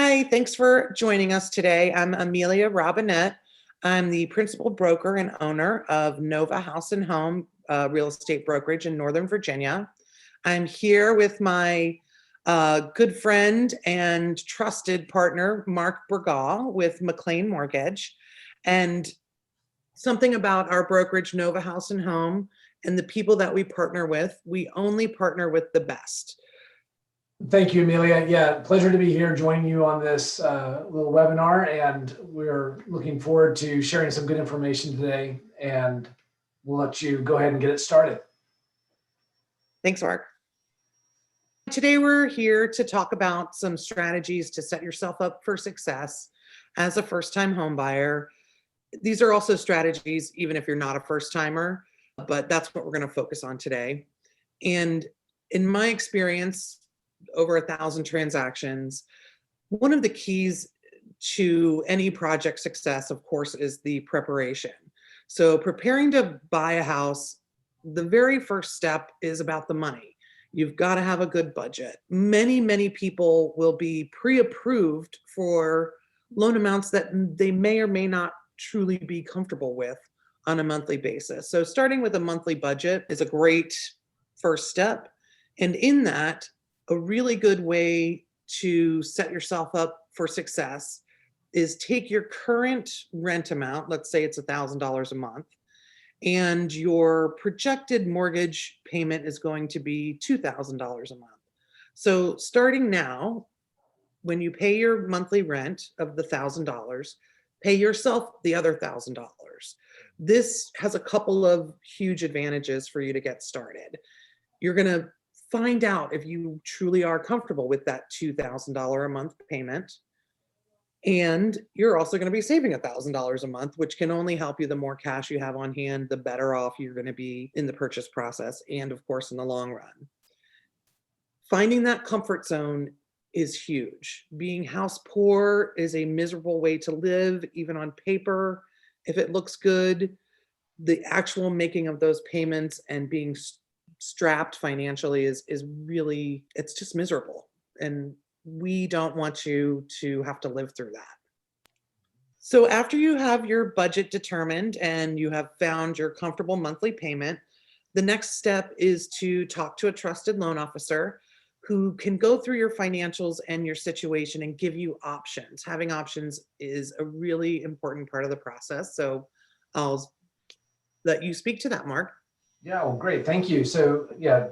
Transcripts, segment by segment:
Hi, thanks for joining us today. I'm Amelia Robinette. I'm the principal broker and owner of Nova House and Home real estate brokerage in Northern Virginia. I'm here with my good friend and trusted partner, Mark Bergal with McLean Mortgage. And something about our brokerage, Nova House and Home, and the people that we partner with, we only partner with the best. Thank you, Amelia. Yeah, pleasure to be here joining you on this little webinar, and we're looking forward to sharing some good information today, and we'll let you go ahead and get it started. Thanks, Mark. Today, we're here to talk about some strategies to set yourself up for success as a first-time home buyer. These are also strategies, even if you're not a first-timer, but that's what we're going to focus on today. And in my experience, over 1,000 transactions, one of the keys to any project success, of course, is the preparation. So preparing to buy a house, the very first step is about the money. You've got to have a good budget. Many people will be pre-approved for loan amounts that they may or may not truly be comfortable with on a monthly basis. So starting with a monthly budget is a great first step. And in that, a really good way to set yourself up for success is take your current rent amount, let's say it's $1,000 a month, and your projected mortgage payment is going to be $2,000 a month. So starting now, when you pay your monthly rent of the $1,000, pay yourself the other $1,000. This has a couple of huge advantages for you to get started. You're going to find out if you truly are comfortable with that $2,000 a month payment. And you're also going to be saving $1,000 a month, which can only help you. The more cash you have on hand, the better off you're going to be in the purchase process and, of course, in the long run. Finding that comfort zone is huge. Being house poor is a miserable way to live, even on paper. If it looks good, the actual making of those payments and being strapped financially is really, it's just miserable. And we don't want you to have to live through that. So after you have your budget determined and you have found your comfortable monthly payment, the next step is to talk to a trusted loan officer who can go through your financials and your situation and give you options. Having options is a really important part of the process. So I'll let you speak to that, Mark. Yeah, well, great. Thank you. So yeah,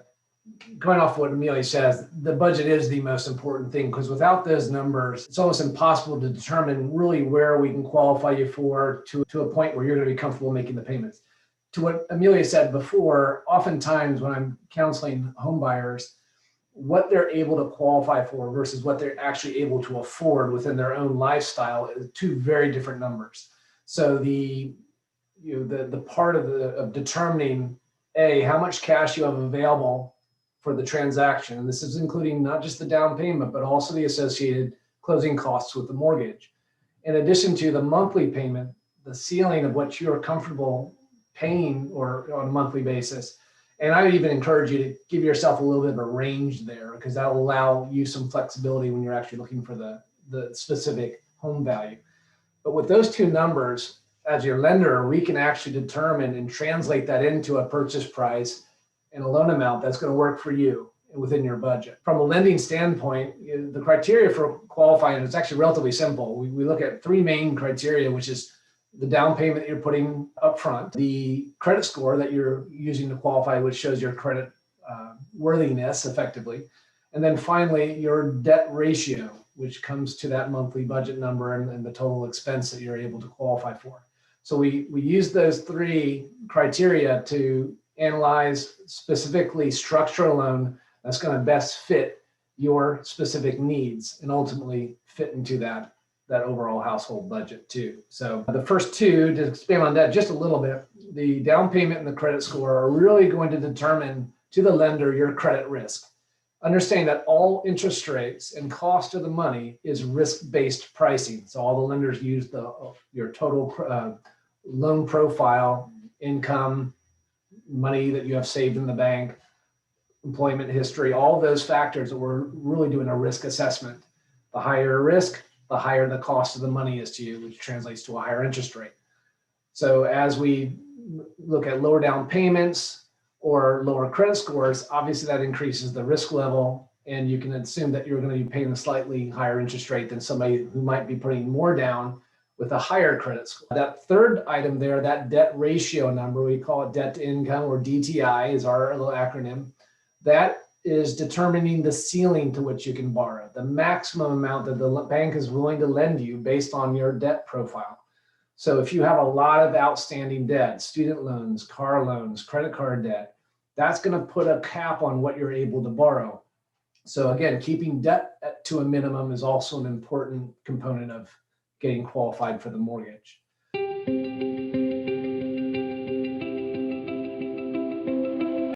going off what Amelia says, the budget is the most important thing, because without those numbers, it's almost impossible to determine really where we can qualify you for to a point where you're going to be comfortable making the payments. To what Amelia said before, oftentimes when I'm counseling home buyers, what they're able to qualify for versus what they're actually able to afford within their own lifestyle is two very different numbers. So the part of determining how much cash you have available for the transaction, and this is including not just the down payment, but also the associated closing costs with the mortgage. In addition to the monthly payment, the ceiling of what you're comfortable paying or on a monthly basis. And I would even encourage you to give yourself a little bit of a range there, because that will allow you some flexibility when you're actually looking for the specific home value. But with those two numbers, as your lender, we can actually determine and translate that into a purchase price and a loan amount that's going to work for you within your budget. From a lending standpoint, the criteria for qualifying is actually relatively simple. We look at three main criteria, which is the down payment that you're putting up front, the credit score that you're using to qualify, which shows your credit worthiness effectively, and then finally your debt ratio, which comes to that monthly budget number and the total expense that you're able to qualify for. So we use those three criteria to analyze, specifically structure a loan that's going to best fit your specific needs and ultimately fit into that overall household budget too. So the first two, to expand on that just a little bit, the down payment and the credit score are really going to determine to the lender your credit risk. Understand that all interest rates and cost of the money is risk-based pricing. So all the lenders use your total loan profile, income, money that you have saved in the bank, employment history, all those factors that we're really doing a risk assessment. The higher risk, the higher the cost of the money is to you, which translates to a higher interest rate. So as we look at lower down payments or lower credit scores, obviously that increases the risk level, and you can assume that you're going to be paying a slightly higher interest rate than somebody who might be putting more down with a higher credit score. That third item there, that debt ratio number, we call it debt to income, or DTI is our little acronym. That is determining the ceiling to which you can borrow, the maximum amount that the bank is willing to lend you based on your debt profile. So if you have a lot of outstanding debt, student loans, car loans, credit card debt, that's going to put a cap on what you're able to borrow. So again, keeping debt to a minimum is also an important component of getting qualified for the mortgage.